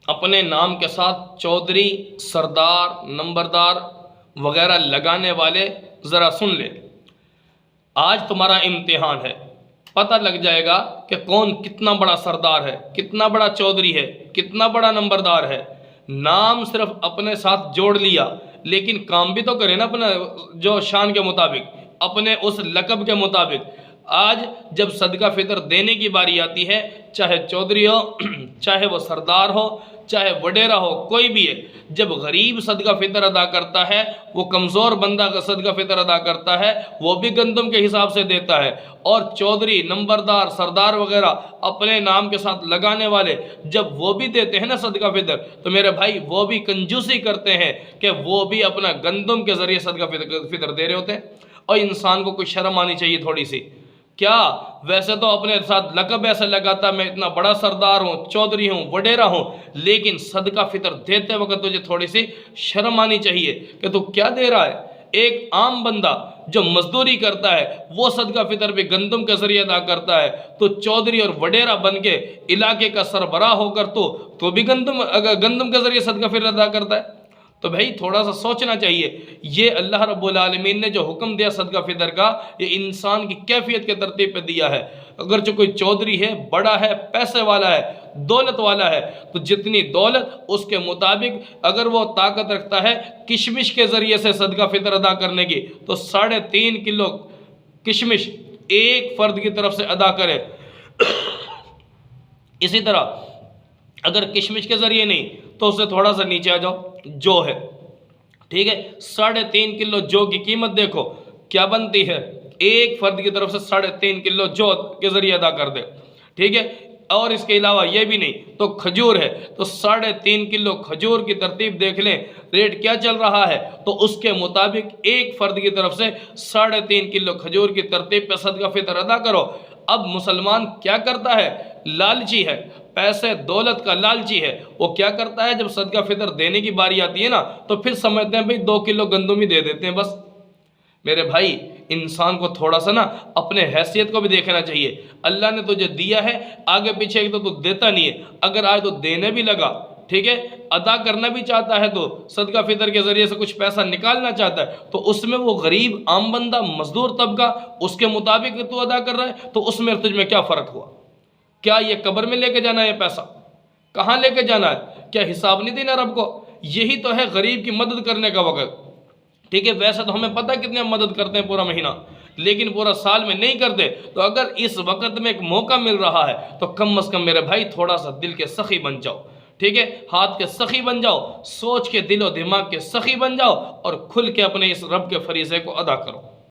اپنے نام کے ساتھ چودھری، سردار، نمبردار وغیرہ لگانے والے ذرا سن لے، آج تمہارا امتحان ہے، پتہ لگ جائے گا کہ کون کتنا بڑا سردار ہے، کتنا بڑا چودھری ہے، کتنا بڑا نمبردار ہے۔ نام صرف اپنے ساتھ جوڑ لیا، لیکن کام بھی تو کرے نا اپنا، جو شان کے مطابق، اپنے اس لقب کے مطابق۔ آج جب صدقہ فطر دینے کی باری آتی ہے، چاہے چودھری ہو، چاہے وہ سردار ہو، چاہے وڈیرا ہو، کوئی بھی ہے، جب غریب صدقہ فطر ادا کرتا ہے، وہ کمزور بندہ کا صدقہ فطر ادا کرتا ہے، وہ بھی گندم کے حساب سے دیتا ہے، اور چودھری، نمبردار، سردار وغیرہ اپنے نام کے ساتھ لگانے والے جب وہ بھی دیتے ہیں نا صدقہ فطر، تو میرے بھائی وہ بھی کنجوسی کرتے ہیں کہ وہ بھی اپنا گندم کے ذریعے صدقہ فطر دے رہے ہوتے ہیں۔ اور انسان کو کوئی شرم آنی چاہیے تھوڑی سی۔ کیا ویسے تو اپنے ساتھ لقب ایسے لگاتا میں اتنا بڑا سردار ہوں، چودھری ہوں، وڈیرا ہوں، لیکن صدقہ فطر دیتے وقت تجھے تھوڑی سی شرم آنی چاہیے کہ تو کیا دے رہا ہے۔ ایک عام بندہ جو مزدوری کرتا ہے وہ صدقہ فطر بھی گندم کے ذریعے ادا کرتا ہے، تو چودھری اور وڈیرا بن کے علاقے کا سربراہ ہو کر تو بھی گندم کے ذریعے صدقہ فطر ادا کرتا ہے۔ تو بھائی تھوڑا سا سوچنا چاہیے، یہ اللہ رب العالمین نے جو حکم دیا صدقہ فطر کا، یہ انسان کی کیفیت کے ترتیب پہ دیا ہے۔ اگرچہ کوئی چودھری ہے، بڑا ہے، پیسے والا ہے، دولت والا ہے، تو جتنی دولت اس کے مطابق اگر وہ طاقت رکھتا ہے کشمش کے ذریعے سے صدقہ فطر ادا کرنے کی، تو 3.5 کلو کشمش ایک فرد کی طرف سے ادا کرے۔ اسی طرح اگر کشمش کے ذریعے نہیں تو اسے تھوڑا سا نیچے آ جاؤ، جو ہے، ٹھیک ہے، 3.5 کلو جو کی قیمت دیکھو کیا بنتی ہے، ایک فرد کی طرف سے 3.5 کلو جو کے ذریعے ادا کر دے، ٹھیک ہے۔ اور اس کے علاوہ یہ بھی نہیں تو کھجور ہے، تو 3.5 کلو کھجور کی ترتیب دیکھ لیں ریٹ کیا چل رہا ہے، تو اس کے مطابق ایک فرد کی طرف سے 3.5 کلو کھجور کی ترتیب پہ صدقہ فطر ادا کرو۔ اب مسلمان کیا کرتا ہے، لالچی ہے، پیسے دولت کا لالچی ہے، وہ کیا کرتا ہے جب صدقہ فطر دینے کی باری آتی ہے نا تو پھر سمجھتے ہیں بھئی 2 کلو گندم ہی دے دیتے ہیں بس۔ میرے بھائی انسان کو تھوڑا سا نا اپنے حیثیت کو بھی دیکھنا چاہیے۔ اللہ نے تجھے دیا ہے، آگے پیچھے ایک تو دیتا نہیں ہے، اگر آج تو دینے بھی لگا، ٹھیک ہے، ادا کرنا بھی چاہتا ہے، تو صدقہ فطر کے ذریعے سے کچھ پیسہ نکالنا چاہتا ہے، تو اس میں وہ غریب عام بندہ مزدور طبقہ اس کے مطابق تو ادا کر رہا ہے، تو اس میں تجھ میں کیا فرق ہوا؟ کیا یہ قبر میں لے کے جانا ہے یہ پیسہ؟ کہاں لے کے جانا ہے؟ کیا حساب نہیں دینا رب کو؟ یہی تو ہے غریب کی مدد کرنے کا وقت، ٹھیک ہے۔ ویسے تو ہمیں پتہ کتنے مدد کرتے ہیں پورا مہینہ، لیکن پورا سال میں نہیں کرتے، تو اگر اس وقت میں ایک موقع مل رہا ہے تو کم از کم میرے بھائی تھوڑا سا دل کے سخی بن جاؤ، ٹھیک ہے، ہاتھ کے سخی بن جاؤ، سوچ کے دل و دماغ کے سخی بن جاؤ، اور کھل کے اپنے اس رب کے فریضے کو ادا کرو۔